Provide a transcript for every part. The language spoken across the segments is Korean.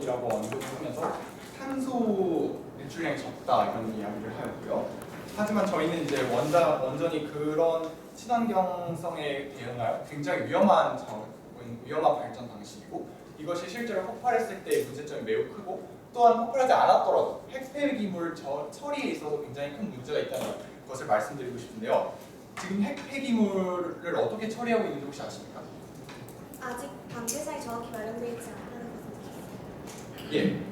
방법이라고 언급하면서 탄소 배출량이 적다 이런 이야기를 하였고요. 하지만 저희는 이제 원전이 그런 친환경성에 대응할 굉장히 위험한 발전 방식이고 이것이 실제로 폭발했을 때 문제점이 매우 크고 또한 폭발하지 않았더라도 핵폐기물 처리에 있어서 굉장히 큰 문제가 있다는 것을 말씀드리고 싶은데요. 지금 핵폐기물을 어떻게 처리하고 있는지 혹시 아십니까? 아직 관계사에 정확히 마련되어 있지 않다는 것을 예.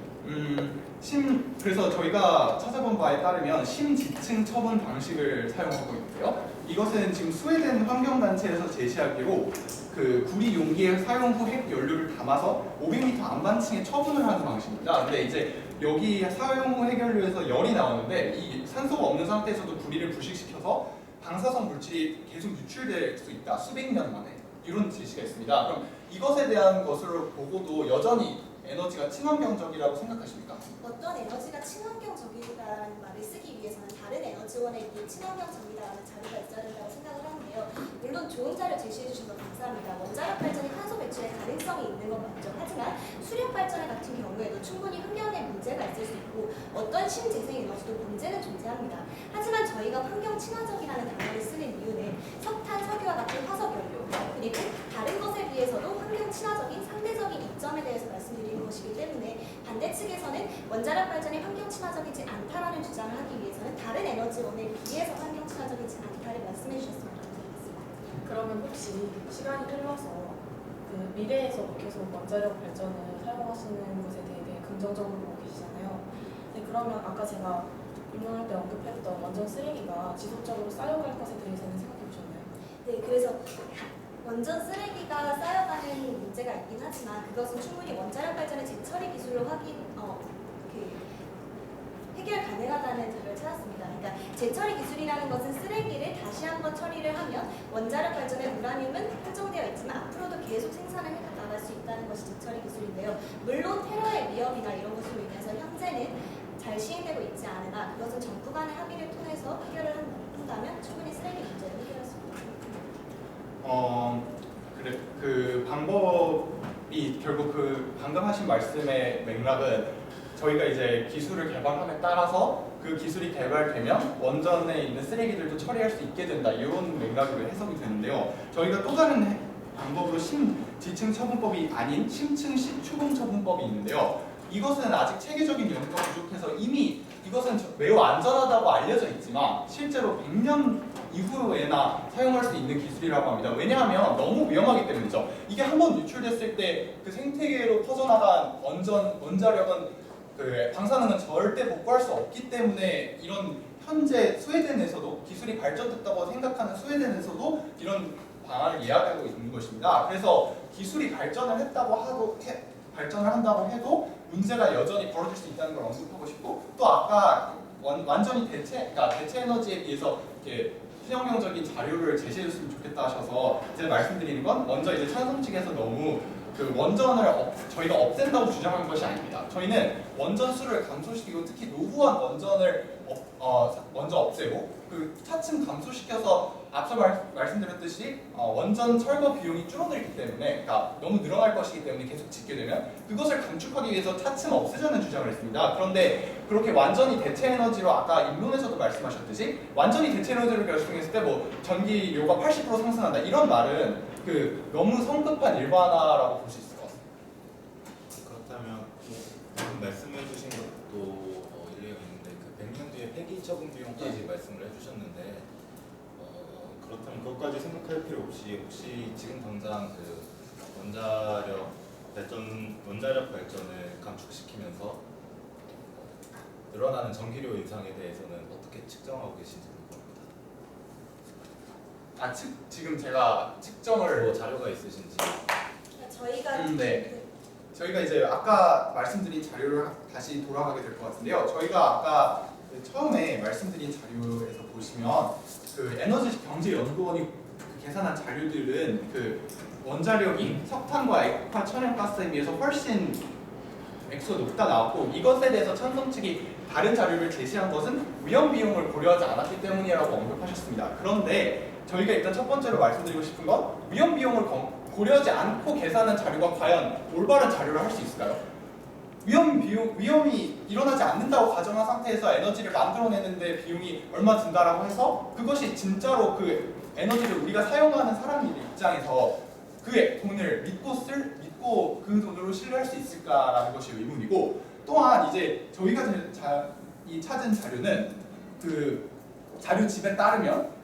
그래서 저희가 찾아본 바에 따르면 심지층 처분 방식을 사용하고 있고요. 이것은 지금 스웨덴 환경단체에서 제시하기로 그 구리 용기에 사용 후 핵 연료를 담아서 500m 안반층에 처분을 하는 방식입니다. 근데 이제 여기 사용 후 핵연료에서 열이 나오는데 이 산소가 없는 상태에서도 구리를 부식시켜서 방사성 물질이 계속 유출될 수 있다. 수백 년 만에. 이런 제시가 있습니다. 그럼 이것에 대한 것으로 보고도 여전히 에너지가 친환경적이라고 생각하십니까? 어떤 에너지가 친환경적이다라는 말을 쓰기 위해서는 다른 에너지원에 있는 친환경적이다라는 자료가 있어야 된다고 생각을 하는데요. 물론 좋은 자료 제시해 주신 것 감사합니다. 원자력 발전이 탄소 배출에 가능성이 있는 건 맞죠. 하지만 수력 발전 같은 경우에도 충분히 환경에 문제가 있을 수 있고 어떤 신재생 에너지도 문제는 존재합니다. 하지만 저희가 환경 친화적이라는 단어를 쓰는 이유는 석탄, 석유와 같은 화석 연료 그리고 다른 것에 비해서도 환경 친화적인 상대적인 이점에 대해서 말씀드리는 것이기 때문에 반대 측에서는 원자력 발전이 환경 친화적이지 않다라는 주장을 하기 위해서는 다른 에너지원에 비해서 환경 친화적이지 않다를 말씀해 주셨으면 감사하겠습니다. 그러면 혹시 시간이 흘러서 그 미래에서 계속 원자력 발전을 사용하시는 것에 대해 긍정적으로 보고 계시잖아요. 네, 그러면 아까 제가 입론할 때 언급했던 원전 쓰레기가 지속적으로 쌓여갈 것에 대해서는 생각해 보셨나요? 네, 그래서 원전 쓰레기가 쌓여가는 문제가 있긴 하지만 그것은 충분히 원자력 발전의 재처리 기술로 해결 가능하다는 자료를 찾았습니다. 그러니까 재처리 기술이라는 것은 쓰레기를 다시 한번 처리를 하면 원자력 발전의 우라늄은 한정되어 있지만 앞으로도 계속 생산을 해 나갈 수 있다는 것이 재처리 기술인데요. 물론 테러의 위협이나 이런 것으로 인해서 현재는 잘 시행되고 있지 않으나 그것은 정부 간의 합의를 통해서 해결을 한다면 충분히 쓰레기 문제를 해결할 수 있습니다. 그래, 그 방법이 결국 그 방금 하신 말씀의 맥락은 저희가 이제 기술을 개발함에 따라서 그 기술이 개발되면 원전에 있는 쓰레기들도 처리할 수 있게 된다 이런 맥락으로 해석이 되는데요. 저희가 또 다른 방법으로 심지층 처분법이 아닌 심층 추분 처분법이 있는데요. 이것은 아직 체계적인 연구가 부족해서 이미 이것은 매우 안전하다고 알려져 있지만 실제로 100년 이후에나 사용할 수 있는 기술이라고 합니다. 왜냐하면 너무 위험하기 때문이죠. 이게 한번 유출됐을 때 그 생태계로 퍼져나간 원자력은 그 방사능은 절대 복구할 수 없기 때문에 이런 현재 스웨덴에서도 기술이 발전됐다고 생각하는 스웨덴에서도 이런 방안을 이야기하고 있는 것입니다. 그래서 기술이 발전을 한다고 해도 문제가 여전히 벌어질 수 있다는 걸 언급하고 싶고 또 아까 완전히 대체 에너지에 비해서 이렇게 친환경적인 자료를 제시해줬으면 좋겠다 하셔서 제가 말씀드리는 건 먼저 이제 찬성 측에서 너무 그 원전을 저희가 없앤다고 주장한 것이 아닙니다. 저희는 원전 수를 감소시키고 특히 노후한 원전을 먼저 없애고 그 차츰 감소시켜서 앞서 말씀드렸듯이 원전 철거 비용이 줄어들기 때문에 그러니까 너무 늘어날 것이기 때문에 계속 짓게 되면 그것을 감축하기 위해서 차츰 없애자는 주장을 했습니다. 그런데 그렇게 완전히 대체 에너지로 아까 입론에서도 말씀하셨듯이 완전히 대체 에너지로 결정했을 때 뭐 전기료가 80% 상승한다 이런 말은 그 너무 성급한 일반화라고 볼 수 있을 것 같습니다. 그렇다면 방금 말씀해주신 것도 일리가 있는데 그 100년 뒤에 폐기 처분 비용까지 말씀을 해주셨는데 그렇다면 그것까지 생각할 필요 없이 혹시 지금 당장 그 원자력 발전을 감축시키면서 늘어나는 전기료 인상에 대해서는 어떻게 측정하고 계신지 궁금합니다. 지금 제가 측정을 자료가 있으신지. 저희가 네. 저희가 이제 아까 말씀드린 자료를 다시 돌아가게 될 것 같은데요. 저희가 아까 처음에 말씀드린 자료에서 보시면 그 에너지 경제연구원이 계산한 자료들은 그 원자력이 석탄과 액화 천연가스에 비해서 훨씬 액수가 높다 나왔고 이것에 대해서 찬성 측이 다른 자료를 제시한 것은 위험 비용을 고려하지 않았기 때문이라고 언급하셨습니다. 그런데 저희가 일단 첫 번째로 말씀드리고 싶은 건 위험 비용을 고려하지 않고 계산한 자료가 과연 올바른 자료를 할 수 있을까요? 위험이 일어나지 않는다고 가정한 상태에서 에너지를 만들어내는데 비용이 얼마 든다라고 해서 그것이 진짜로 그 에너지를 우리가 사용하는 사람들 입장에서 그 돈을 믿고 그 돈으로 신뢰할 수 있을까라는 것이 의문이고, 또한 이제 저희가 찾은 자료는 그 자료 집에 따르면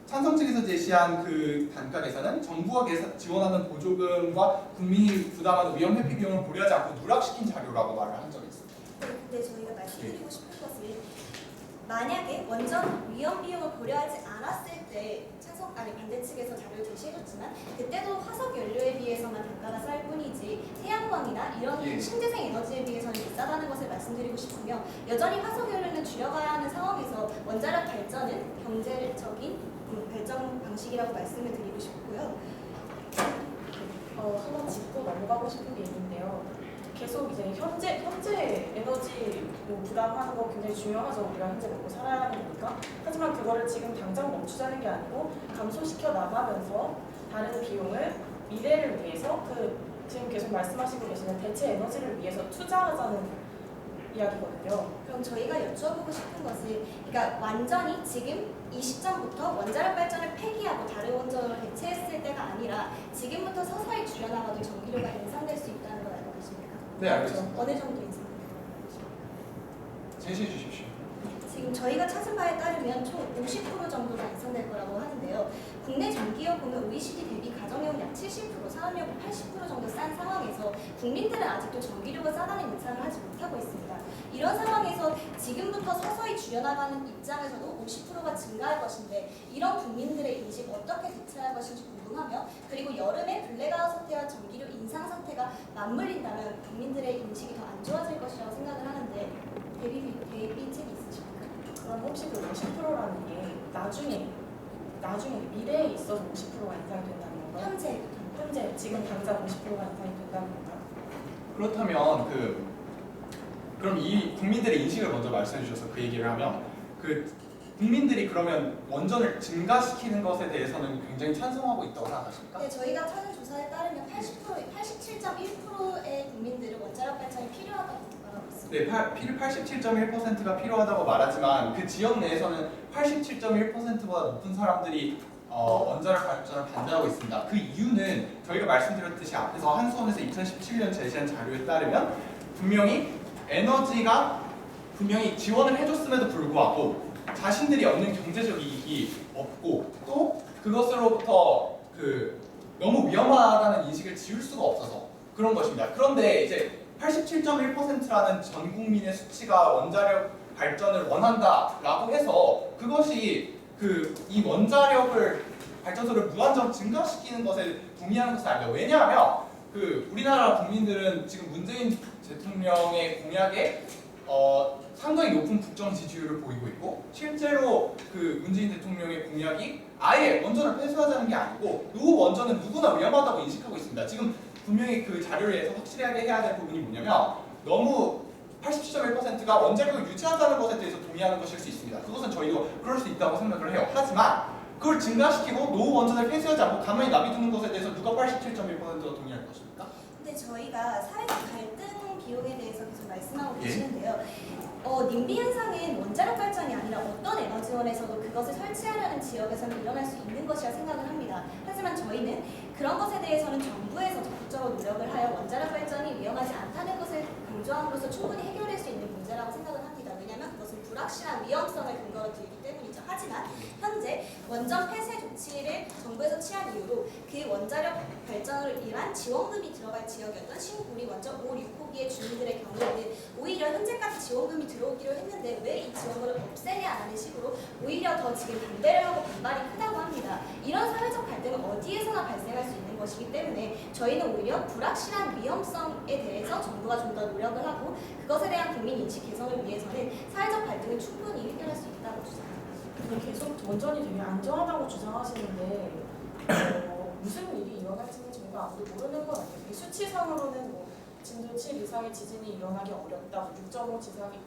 찬성 측에서 제시한 그 단가 계산은 정부가 지원하는 보조금과 국민이 부담하는 위험 회피 비용을 고려하지 않고 누락시킨 자료라고 말을 한 적이 있습니다. 네, 근데 저희가 말씀드리고 싶은 것은 만약에 원전 위험 비용을 고려하지 않았을 때 반대 측에서 자료를 제시해줬지만 그때도 화석 연료에 비해서만 단가가 쌀 뿐이지 태양광이나 이런 예. 신재생 에너지에 비해서는 비싸다는 것을 말씀드리고 싶으며, 여전히 화석 연료는 줄여가야 하는 상황에서 원자력 발전은 경제적인 발전 방식이라고 말씀을 드리고 싶고요. 한번 짚고 넘어가고 싶은 게 있는데요. 계속 이제 현재 에너지 부담하는 거 굉장히 중요하죠. 우리가 현재 먹고 살아야 하는 거니까. 하지만 그거를 지금 당장 멈추자는 게 아니고 감소시켜 나가면서 다른 비용을 미래를 위해서 지금 계속 말씀하시고 계시는 대체 에너지를 위해서 투자하자는 이야기거든요. 그럼 저희가 여쭈어보고 싶은 것은, 그러니까 완전히 지금 이 시점부터 원자력 발전을 폐기하고 다른 원전으로 대체했을 때가 아니라 지금부터 서서히 줄여나가도 전기료가 인상될 수 있다는 걸 알고 계십니까? 네, 알겠습니다. 어느 정도 인상될까요? 제시해 주십시오. 지금 저희가 찾은 바에 따르면 총 50% 정도가 인상될 거라고 하는데요. 국내 전기요금은 OECD 대비 가정용 약 70%, 산업용 80% 정도 싼 상황에서 국민들은 아직도 전기료가 싸다는 인상을 하지 못하고 있습니다. 이런 상황에서 지금부터 서서히 줄여나가는 입장에서도 50%가 증가할 것인데, 이런 국민들의 인식 어떻게 대처할 것인지 궁금하며, 그리고 여름에 블랙아웃 사태와 전기료 인상 사태가 맞물린다면 국민들의 인식이 더 안 좋아질 것이라고 생각을 하는데 대비책이 있으십니까? 그럼 혹시 그 50%라는 게 나중에 미래에 있어서 50%가 인상이 된다는 건가요? 현재 지금 당장 50%가 인상이 된다는 건가요? 그렇다면 그럼 이 국민들의 인식을 먼저 말씀해 주셔서 그 얘기를 하면, 그 국민들이 그러면 원전을 증가시키는 것에 대해서는 굉장히 찬성하고 있다고 생각하십니까? 네, 저희가 찾은 조사에 따르면 87.1%의 국민들은 원자력 발전이 필요하다고 말하고 있습니다. 네, 87.1%가 필요하다고 말하지만 그 지역 내에서는 87.1%보다 높은 사람들이 원자력 발전을 반대하고 있습니다. 그 이유는 저희가 말씀드렸듯이 앞에서 한수원에서 2017년 제시한 자료에 따르면 에너지가 분명히 지원을 해줬음에도 불구하고 자신들이 얻는 경제적 이익이 없고, 또 그것으로부터 너무 위험하다는 인식을 지울 수가 없어서 그런 것입니다. 그런데 이제 87.1%라는 전 국민의 수치가 원자력 발전을 원한다라고 해서 그것이 이 원자력을 발전소를 무한정 증가시키는 것에 동의하는 것은 아니에요. 왜냐하면 우리나라 국민들은 지금 문재인 대통령의 공약에 상당히 높은 국정 지지율을 보이고 있고, 실제로 문재인 대통령의 공약이 아예 원전을 폐쇄하자는 게 아니고 노후 원전은 누구나 위험하다고 인식하고 있습니다. 지금 분명히 그 자료에서 확실하게 해야 될 부분이 뭐냐면, 너무 87.1%가 원자력을 유지하자는 것에 대해서 동의하는 것일 수 있습니다. 그것은 저희도 그럴 수 있다고 생각을 해요. 하지만 그걸 증가시키고 노후 원전을 폐쇄하지 않고 가만히 놔두는 것에 대해서 누가 87.1%가 동의할 것입니까? 근데 저희가 사회적 갈등 비용에 대해서 계속 말씀하고 예? 계시는데요. 님비 현상은 원자력 발전이 아니라 어떤 에너지원에서도 그것을 설치하려는 지역에서는 일어날 수 있는 것이라 생각을 합니다. 하지만 저희는 그런 것에 대해서는 정부에서 적극적으로 노력을 하여 원자력 발전이 위험하지 않다는 것을 강조함으로써 충분히 해결할 수 있는 문제라고 생각을 합니다. 왜냐하면 그것은 불확실한 위험성을 근거로 들기 때문이죠. 하지만 현재 원전 폐쇄 조치를 정부에서 취한 이후로 그 원자력 발전을 위한 지원금이 들어갈 지역이었던 신구리 원전 5, 6호기의 주민들의 경우에는 오히려 현재까지 지원금이 들어오기로 했는데 왜 이 지원금을 없애냐라는 식으로 오히려 더 지금 반대를 하고 반발이 크다고 합니다. 이런 사회적 갈등은 어디에서나 발생할 수 있는 것이기 때문에 저희는 오히려 불확실한 위험성에 대해서 정부가 좀 더 노력을 하고 그것에 대한 국민 인식 개선을 위해서는 사회적 갈등을 충분히 해결할 수 있다고 주장합니다. 계속 원전이 되게 안전하다고 주장하시는데 무슨 일이 일어날지는 저희가 아무도 모르는 건 아니에요. 수치상으로는 진도 7 이상의 지진이 일어나기 어렵다, 6.5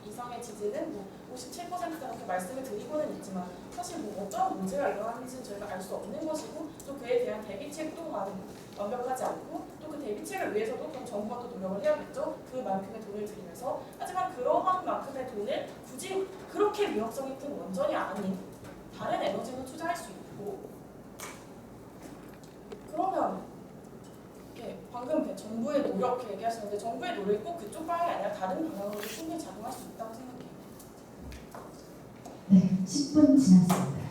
이상의 지진은 57% 이렇게 말씀을 드리고는 있지만 사실 어떤 문제가 일어나는지는 저희가 알 수 없는 것이고, 또 그에 대한 대비책 또한 완벽하지 않고, 또 그 대비책을 위해서도 그럼 정부가 또 노력을 해야겠죠. 그만큼의 돈을 들이면서. 하지만 그러한 만큼의 돈을 굳이 그렇게 위협성이 큰 원전이 아닌 다른 에너지도 투자할 수 있고, 그러면 방금 정부의 노력 얘기하시는데 정부의 노력이 꼭 그쪽 방향이 아니라 다른 방향으로 충분히 작용할 수 있다고 생각해요. 네, 10분 지났습니다.